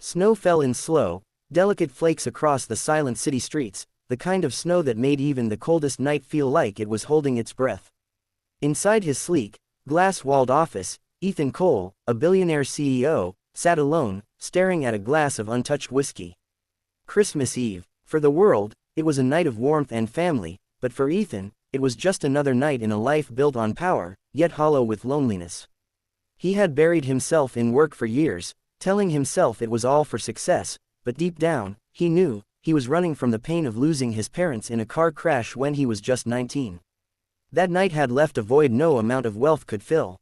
Snow fell in slow, delicate flakes across the silent city streets, the kind of snow that made even the coldest night feel like it was holding its breath. Inside his sleek, glass-walled office, Ethan Cole, a billionaire CEO, sat alone, staring at a glass of untouched whiskey. Christmas Eve. For the world, it was a night of warmth and family, but for Ethan, it was just another night in a life built on power, yet hollow with loneliness. He had buried himself in work for years, telling himself it was all for success, but deep down, he knew, he was running from the pain of losing his parents in a car crash when he was just 19. That night had left a void no amount of wealth could fill.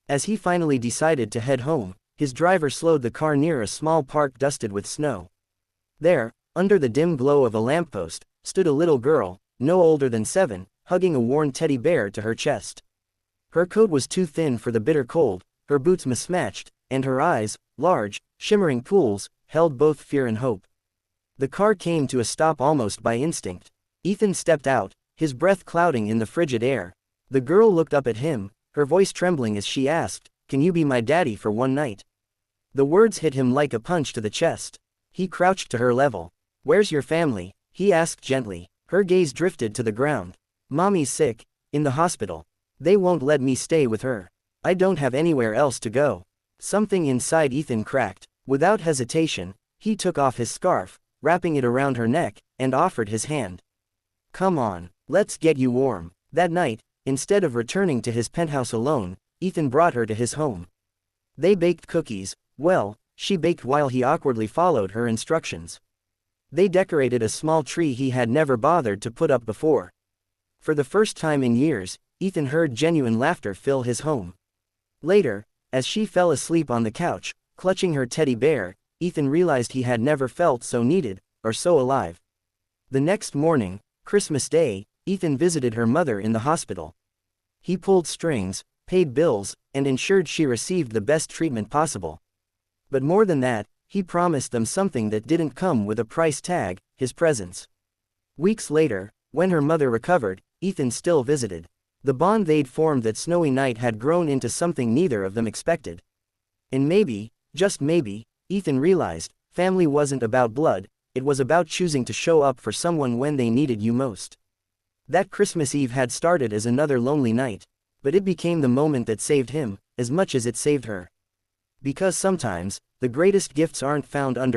As he finally decided to head home, his driver slowed the car near a small park dusted with snow. There, under the dim glow of a lamppost, stood a little girl, no older than 7, hugging a worn teddy bear to her chest. Her coat was too thin for the bitter cold, her boots mismatched, and her eyes, large, shimmering pools, held both fear and hope. The car came to a stop almost by instinct. Ethan stepped out, his breath clouding in the frigid air. The girl looked up at him, her voice trembling as she asked, "Can you be my daddy for one night?" The words hit him like a punch to the chest. He crouched to her level. "Where's your family?" he asked gently. Her gaze drifted to the ground. "Mommy's sick, in the hospital. They won't let me stay with her. I don't have anywhere else to go." Something inside Ethan cracked. Without hesitation, he took off his scarf, wrapping it around her neck, and offered his hand. "Come on, let's get you warm." That night, instead of returning to his penthouse alone, Ethan brought her to his home. They baked cookies, well, she baked while he awkwardly followed her instructions. They decorated a small tree he had never bothered to put up before. For the first time in years, Ethan heard genuine laughter fill his home. Later, as she fell asleep on the couch, clutching her teddy bear, Ethan realized he had never felt so needed, or so alive. The next morning, Christmas Day, Ethan visited her mother in the hospital. He pulled strings, paid bills, and ensured she received the best treatment possible. But more than that, he promised them something that didn't come with a price tag, his presence. Weeks later, when her mother recovered, Ethan still visited. The bond they'd formed that snowy night had grown into something neither of them expected. And maybe, just maybe, Ethan realized, family wasn't about blood, it was about choosing to show up for someone when they needed you most. That Christmas Eve had started as another lonely night, but it became the moment that saved him, as much as it saved her. Because sometimes, the greatest gifts aren't found under